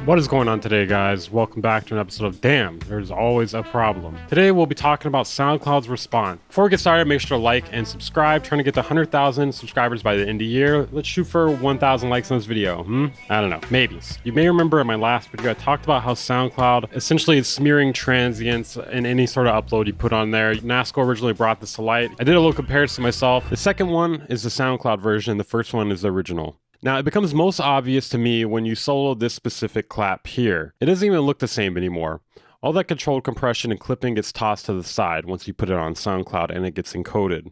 What is going on today, guys? Welcome back to an episode of Damn, There's Always a Problem. Today we'll be talking about Soundcloud's Response. Before we get started, make sure to like and subscribe. Trying to get to 100,000 subscribers by the end of the year. Let's shoot for 1,000 likes on this video. I don't know, maybe. You may remember in my last video I talked about how SoundCloud essentially is smearing transients in any sort of upload you put on there. NASCO originally brought this to light. I did a little comparison myself. The second one is the SoundCloud version. The first one is the original. Now, it becomes most obvious to me when you solo this specific clap here. It doesn't even look the same anymore. All that controlled compression and clipping gets tossed to the side once you put it on SoundCloud and it gets encoded.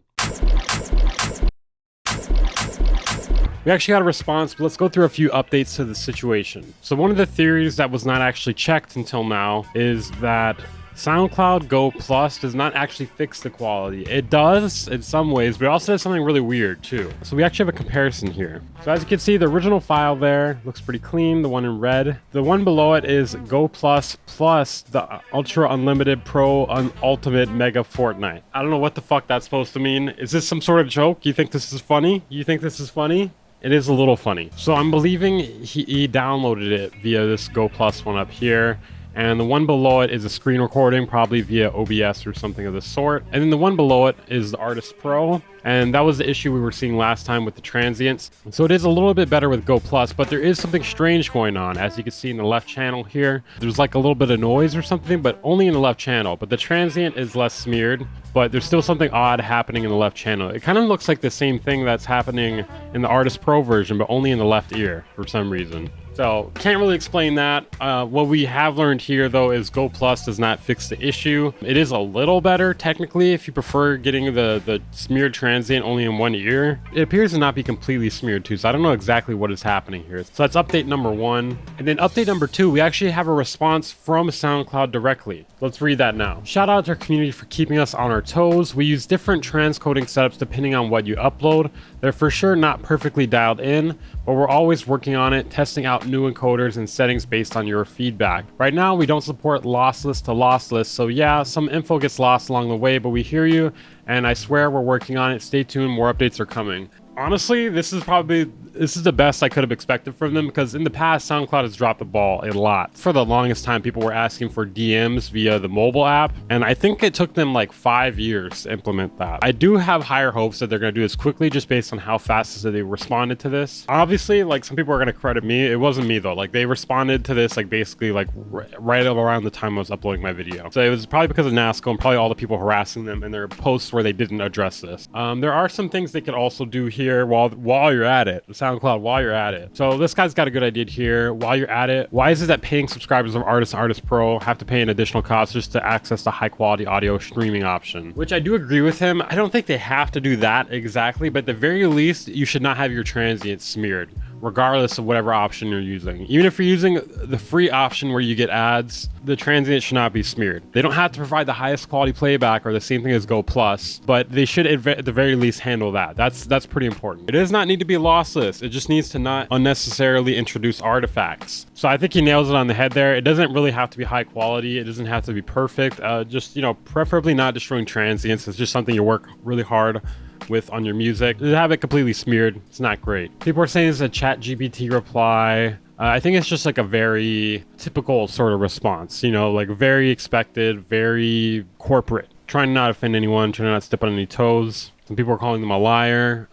We actually got a response, but let's go through a few updates to the situation. So one of the theories that was not actually checked until now is that SoundCloud Go Plus does not actually fix the quality. It does in some ways, but it also does something really weird too. So we actually have a comparison here. So as you can see, the original file there looks pretty clean, the one in red. The one below it is Go Plus plus the Ultra Unlimited Pro Ultimate Mega Fortnite. I don't know what the fuck that's supposed to mean. Is this some sort of joke? You think this is funny? You think this is funny? It is a little funny. So I'm believing he downloaded it via this Go Plus one up here. And the one below it is a screen recording, probably via OBS or something of the sort. And then the one below it is the Artist Pro. And that was the issue we were seeing last time with the transients. So it is a little bit better with Go Plus, but there is something strange going on. As you can see in the left channel here, there's like a little bit of noise or something, but only in the left channel. But the transient is less smeared, but there's still something odd happening in the left channel. It kind of looks like the same thing that's happening in the Artist Pro version, but only in the left ear for some reason. So can't really explain that. What we have learned here though is Go Plus does not fix the issue. It is a little better technically if you prefer getting the smeared transient only in one ear. It appears to not be completely smeared too, so I don't know exactly what is happening here. So that's update number 1. And then update number 2, we actually have a response from SoundCloud directly. Let's read that now. Shout out to our community for keeping us on our toes. We use different transcoding setups depending on what you upload. They're for sure not perfectly dialed in, but we're always working on it, testing out new encoders and settings based on your feedback. Right now, we don't support lossless to lossless, so yeah, some info gets lost along the way, but we hear you, and I swear we're working on it. Stay tuned, more updates are coming. Honestly, this is the best I could have expected from them, because in the past, SoundCloud has dropped the ball a lot. For the longest time, people were asking for DMs via the mobile app, and I think it took them like 5 years to implement that. I do have higher hopes that they're going to do this quickly, just based on how fast they responded to this. Obviously, like, some people are going to credit me. It wasn't me though. Like, they responded to this like basically like right around the time I was uploading my video. So it was probably because of NASCO and probably all the people harassing them in their posts where they didn't address this. There are some things they could also do here while you're at it. SoundCloud, while you're at it. So this guy's got a good idea here. While you're at it, why is it that paying subscribers of Artist Pro have to pay an additional cost just to access the high quality audio streaming option? Which I do agree with him. I don't think they have to do that exactly, but at the very least, you should not have your transients smeared, regardless of whatever option you're using. Even if you're using the free option where you get ads, the transient should not be smeared. They don't have to provide the highest quality playback or the same thing as Go Plus, but they should at the very least handle that. That's pretty important. It does not need to be lossless. It just needs to not unnecessarily introduce artifacts. So I think he nails it on the head there. It doesn't really have to be high quality. It doesn't have to be perfect. Just, you know, preferably not destroying transients. It's just something you work really hard with on your music. To have it completely smeared, it's not great. People are saying it's a ChatGPT reply. I think it's just like a very typical sort of response, you know, like very expected, very corporate, trying to not offend anyone, trying to not step on any toes. Some people are calling them a liar.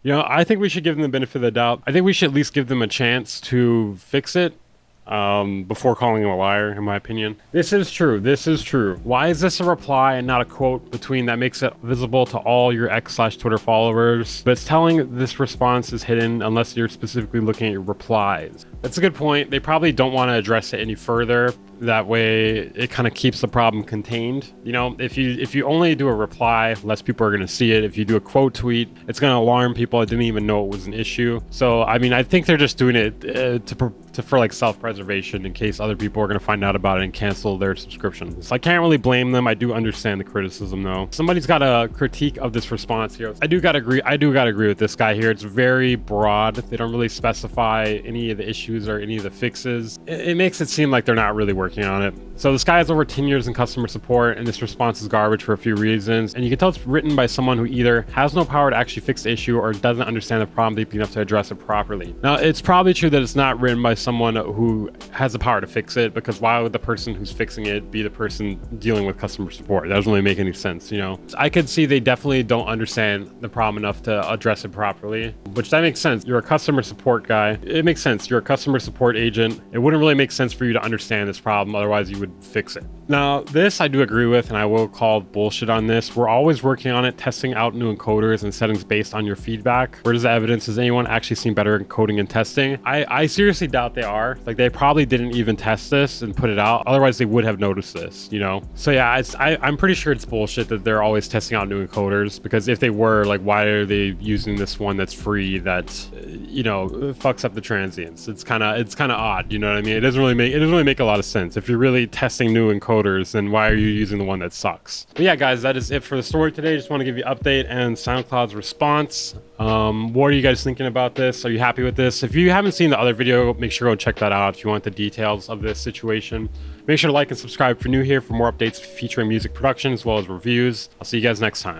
You know, I think we should give them the benefit of the doubt. I think we should at least give them a chance to fix it before calling him a liar, in my opinion. This is true. This is true. Why is this a reply and not a quote between that makes it visible to all your X/Twitter followers? But it's telling this response is hidden unless you're specifically looking at your replies. That's a good point. They probably don't want to address it any further. That way it kind of keeps the problem contained. You know, if you only do a reply, less people are going to see it. If you do a quote tweet, it's going to alarm people that didn't even know it was an issue. So I mean, I think they're just doing it for like self-preservation in case other people are going to find out about it and cancel their subscriptions. So I can't really blame them. I do understand the criticism though. Somebody's got a critique of this response here. I do gotta agree with this guy here. It's very broad. They don't really specify any of the issues issues or any of the fixes, it makes it seem like they're not really working on it. So this guy has over 10 years in customer support, and this response is garbage for a few reasons. And you can tell it's written by someone who either has no power to actually fix the issue or doesn't understand the problem deeply enough to address it properly. Now, it's probably true that it's not written by someone who has the power to fix it, because why would the person who's fixing it be the person dealing with customer support? That doesn't really make any sense, you know? I could see they definitely don't understand the problem enough to address it properly, which that makes sense. You're a customer support guy. It makes sense. You're a customer support agent. It wouldn't really make sense for you to understand this problem. Otherwise, you would fix it. Now, this I do agree with, and I will call bullshit on this. We're always working on it, testing out new encoders and settings based on your feedback. Where's the evidence? Has anyone actually seen better encoding and testing? I seriously doubt they are. Like, they probably didn't even test this and put it out. Otherwise, they would have noticed this, you know? So yeah, I'm pretty sure it's bullshit that they're always testing out new encoders, because if they were, like, why are they using this one that's free that, you know, fucks up the transients? It's kind of odd, you know what I mean? It doesn't really make a lot of sense. If you're really testing new encoders, then why are you using the one that sucks? But yeah, guys, that is it for the story today. Just want to give you an update and SoundCloud's response. What are you guys thinking about this? Are you happy with this? If you haven't seen the other video, make sure to go check that out if you want the details of this situation. Make sure to like and subscribe if you're new here for more updates featuring music production as well as reviews. I'll see you guys next time.